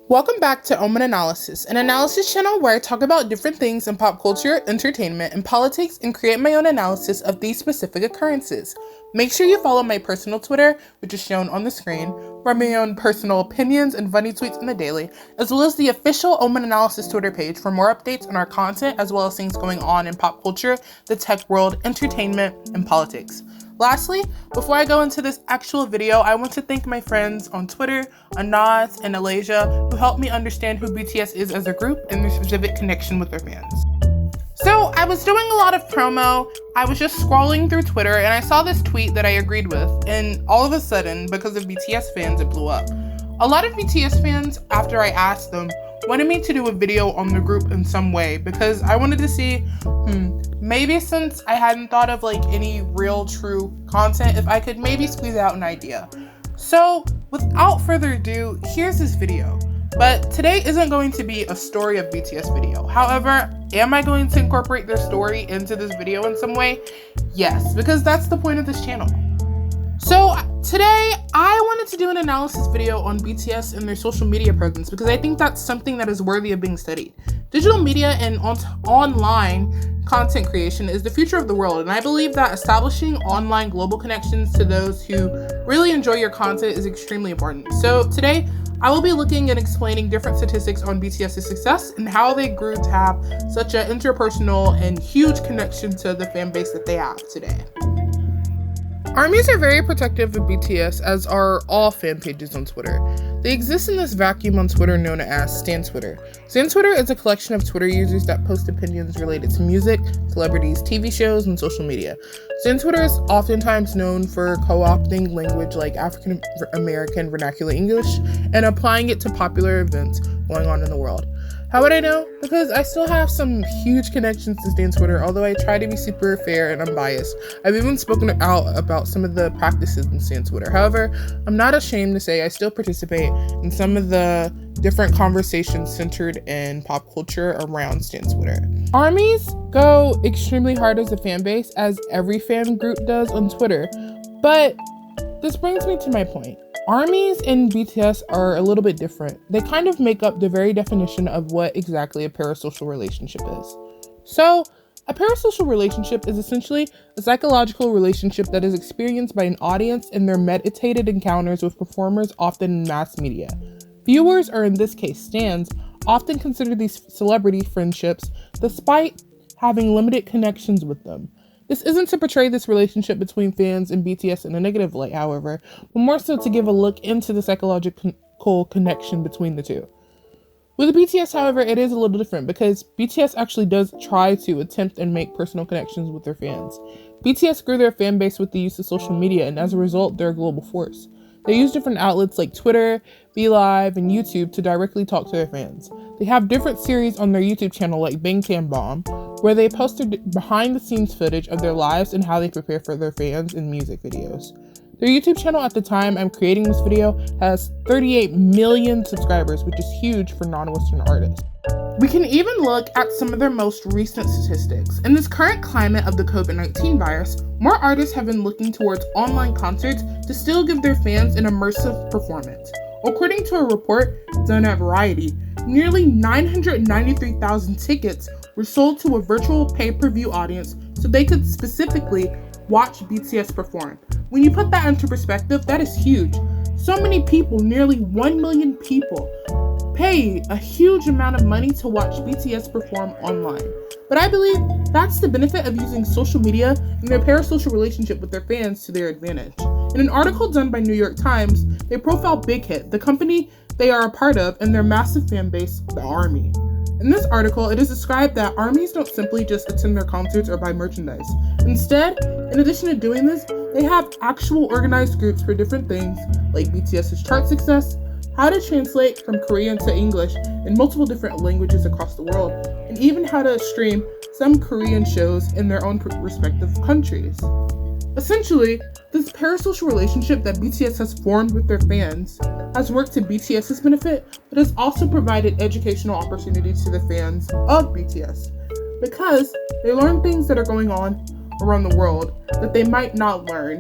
Welcome back to Omen Analysis, an analysis channel where I talk about different things in pop culture, entertainment, and politics and create my own analysis of these specific occurrences. Make sure you follow my personal Twitter, which is shown on the screen, for my own personal opinions and funny tweets in the daily, as well as the official Omen Analysis Twitter page for more updates on our content as well as things going on in pop culture, the tech world, entertainment, and politics. Lastly, before I go into this actual video, I want to thank my friends on Twitter, Anaz and Alasia, who helped me understand who BTS is as a group and their specific connection with their fans. So I was doing a lot of promo, I was just scrolling through Twitter and I saw this tweet that I agreed with, and all of a sudden, because of BTS fans, it blew up. A lot of BTS fans, after I asked them, wanted me to do a video on the group in some way because I wanted to see, maybe since I hadn't thought of any real true content, if I could maybe squeeze out an idea. So without further ado, here's this video. But today isn't going to be a story of BTS video. However, am I going to incorporate their story into this video in some way? Yes, because that's the point of this channel. So today, I wanted to do an analysis video on BTS and their social media presence because I think that's something that is worthy of being studied. Digital media and online content creation is the future of the world, and I believe that establishing online global connections to those who really enjoy your content is extremely important. So today, I will be looking and explaining different statistics on BTS's success and how they grew to have such an interpersonal and huge connection to the fan base that they have today. ARMYs are very protective of BTS, as are all fan pages on Twitter. They exist in this vacuum on Twitter known as Stan Twitter. Stan Twitter is a collection of Twitter users that post opinions related to music, celebrities, TV shows, and social media. Stan Twitter is oftentimes known for co-opting language like African American vernacular English and applying it to popular events going on in the world. How would I know? Because I still have some huge connections to Stan Twitter, although I try to be super fair and unbiased. I've even spoken out about some of the practices in Stan Twitter. However, I'm not ashamed to say I still participate in some of the different conversations centered in pop culture around Stan Twitter. ARMYs go extremely hard as a fan base, as every fan group does on Twitter. But this brings me to my point. ARMYs and BTS are a little bit different. They kind of make up the very definition of what exactly a parasocial relationship is. So, a parasocial relationship is essentially a psychological relationship that is experienced by an audience in their meditated encounters with performers, often in mass media. Viewers, or in this case stans, often consider these celebrity friendships despite having limited connections with them. This isn't to portray this relationship between fans and BTS in a negative light, however, but more so to give a look into the psychological connection between the two. With BTS, however, it is a little different because BTS actually does try to attempt and make personal connections with their fans. BTS grew their fan base with the use of social media, and as a result, they're a global force. They use different outlets like Twitter, BeLive, and YouTube to directly talk to their fans. They have different series on their YouTube channel like Bangtan Bomb, where they post their behind-the-scenes footage of their lives and how they prepare for their fans in music videos. Their YouTube channel at the time I'm creating this video has 38 million subscribers, which is huge for non-Western artists. We can even look at some of their most recent statistics. In this current climate of the COVID-19 virus, more artists have been looking towards online concerts to still give their fans an immersive performance. According to a report done at Variety, nearly 993,000 tickets were sold to a virtual pay-per-view audience so they could specifically watch BTS perform. When you put that into perspective, that is huge. So many people, nearly 1 million people, pay a huge amount of money to watch BTS perform online. But I believe that's the benefit of using social media and their parasocial relationship with their fans to their advantage. In an article done by New York Times, they profile Big Hit, the company they are a part of, and their massive fan base, the ARMY. In this article, it is described that ARMYs don't simply just attend their concerts or buy merchandise. Instead, in addition to doing this, they have actual organized groups for different things like BTS's chart success, how to translate from Korean to English in multiple different languages across the world, and even how to stream some Korean shows in their own respective countries. Essentially, this parasocial relationship that BTS has formed with their fans has worked to BTS's benefit, but has also provided educational opportunities to the fans of BTS, because they learn things that are going on around the world that they might not learn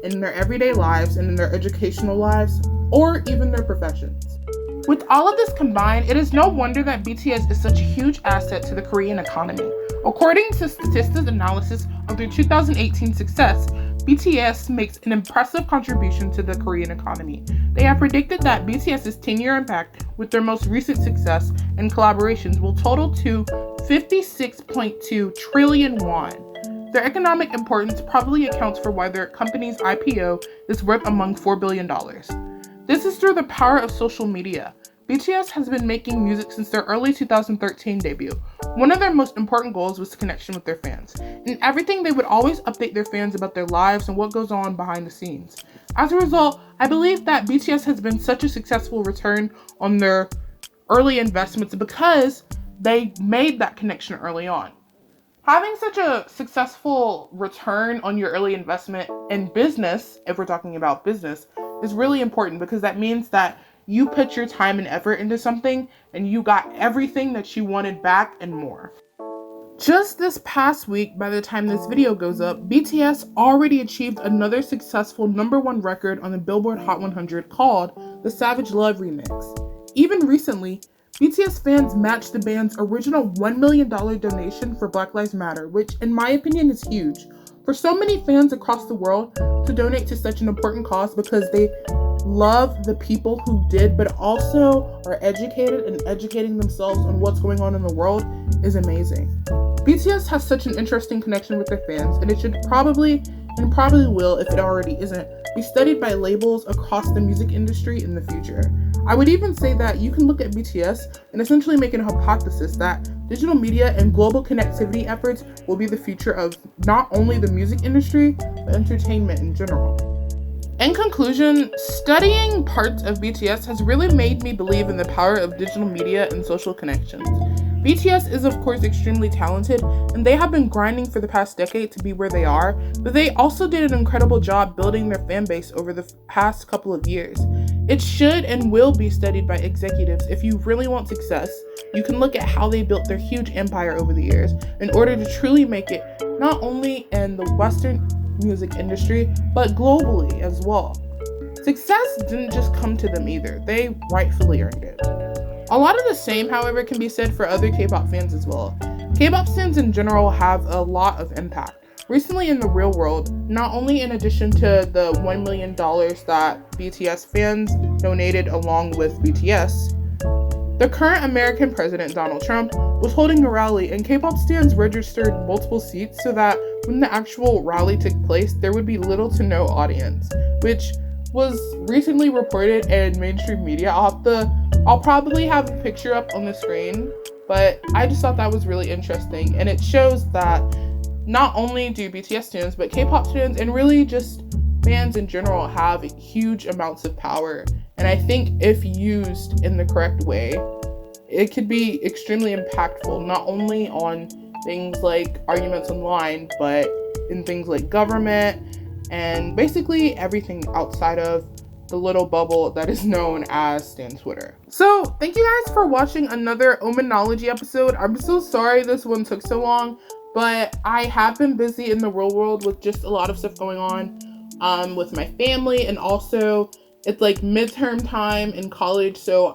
in their everyday lives and in their educational lives, or even their professions. With all of this combined, it is no wonder that BTS is such a huge asset to the Korean economy. According to Statista analysis of their 2018 success, BTS makes an impressive contribution to the Korean economy. They have predicted that BTS's 10-year impact with their most recent success and collaborations will total to 56.2 trillion won. Their economic importance probably accounts for why their company's IPO is worth among $4 billion. This is through the power of social media. BTS has been making music since their early 2013 debut. One of their most important goals was connection with their fans. In everything, they would always update their fans about their lives and what goes on behind the scenes. As a result, I believe that BTS has been such a successful return on their early investments because they made that connection early on. Having such a successful return on your early investment in business, if we're talking about business, is really important because that means that you put your time and effort into something and you got everything that you wanted back and more. Just this past week, by the time this video goes up, BTS already achieved another successful #1 record on the Billboard Hot 100 called the Savage Love Remix. Even recently, BTS fans matched the band's original $1 million donation for Black Lives Matter, which in my opinion is huge. For so many fans across the world to donate to such an important cause because they love the people who did, but also are educated and educating themselves on what's going on in the world is amazing. BTS has such an interesting connection with their fans, and it should probably, and probably will if it already isn't, be studied by labels across the music industry in the future. I would even say that you can look at BTS and essentially make an hypothesis that digital media and global connectivity efforts will be the future of not only the music industry, but entertainment in general. In conclusion, studying parts of BTS has really made me believe in the power of digital media and social connections. BTS is of course extremely talented, and they have been grinding for the past decade to be where they are, but they also did an incredible job building their fan base over the past couple of years. It should and will be studied by executives. If you really want success, you can look at how they built their huge empire over the years in order to truly make it not only in the Western music industry, but globally as well. Success didn't just come to them either. They rightfully earned it. A lot of the same, however, can be said for other K-pop fans as well. K-pop fans in general have a lot of impact. Recently in the real world, not only in addition to the $1 million that BTS fans donated along with BTS, the current American president, Donald Trump, was holding a rally and K-pop stans registered multiple seats so that when the actual rally took place, there would be little to no audience, which was recently reported in mainstream media. I'll probably have a picture up on the screen, but I just thought that was really interesting, and it shows that not only do BTS fans, but K-pop fans and really just fans in general have huge amounts of power. And I think if used in the correct way, it could be extremely impactful, not only on things like arguments online, but in things like government and basically everything outside of the little bubble that is known as Stan Twitter. So thank you guys for watching another Omenology episode. I'm so sorry this one took so long, but I have been busy in the real world with just a lot of stuff going on with my family, and also it's like midterm time in college, so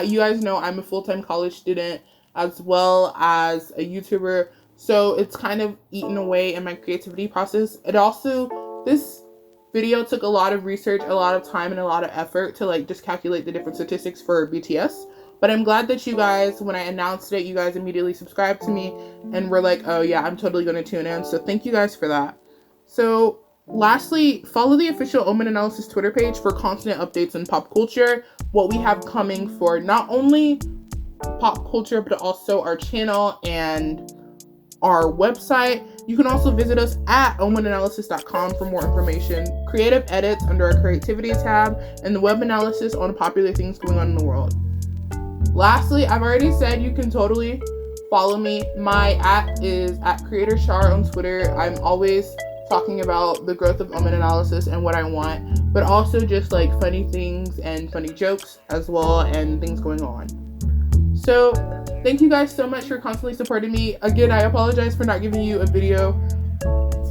you guys know I'm a full-time college student as well as a YouTuber, so it's kind of eaten away in my creativity process. This video took a lot of research, a lot of time, and a lot of effort to like just calculate the different statistics for BTS. But I'm glad that you guys, when I announced it, you guys immediately subscribed to me and were like, oh yeah, I'm totally going to tune in. So thank you guys for that. So lastly, follow the official Omen Analysis Twitter page for constant updates on pop culture, what we have coming for not only pop culture, but also our channel and our website. You can also visit us at omenanalysis.com for more information, creative edits under our creativity tab, and the web analysis on popular things going on in the world. Lastly, I've already said you can totally follow me. My @ is @CreatorShar on Twitter. I'm always talking about the growth of Omen Analysis and what I want, but also just like funny things and funny jokes as well and things going on. So thank you guys so much for constantly supporting me. Again, I apologize for not giving you a video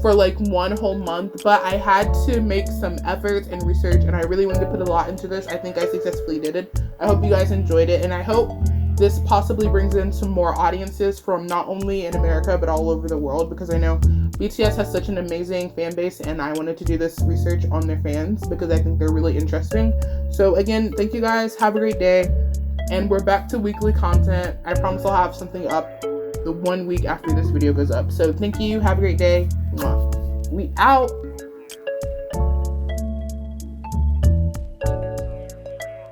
for like one whole month, but I had to make some efforts and research, and I really wanted to put a lot into this. I think I successfully did it. I hope you guys enjoyed it, and I hope this possibly brings in some more audiences from not only in America but all over the world, because I know BTS has such an amazing fan base, and I wanted to do this research on their fans because I think they're really interesting. So again, thank you guys. Have a great day, and we're back to weekly content. I promise I'll have something up the 1 week after this video goes up. So thank you. Have a great day. Mwah. We out.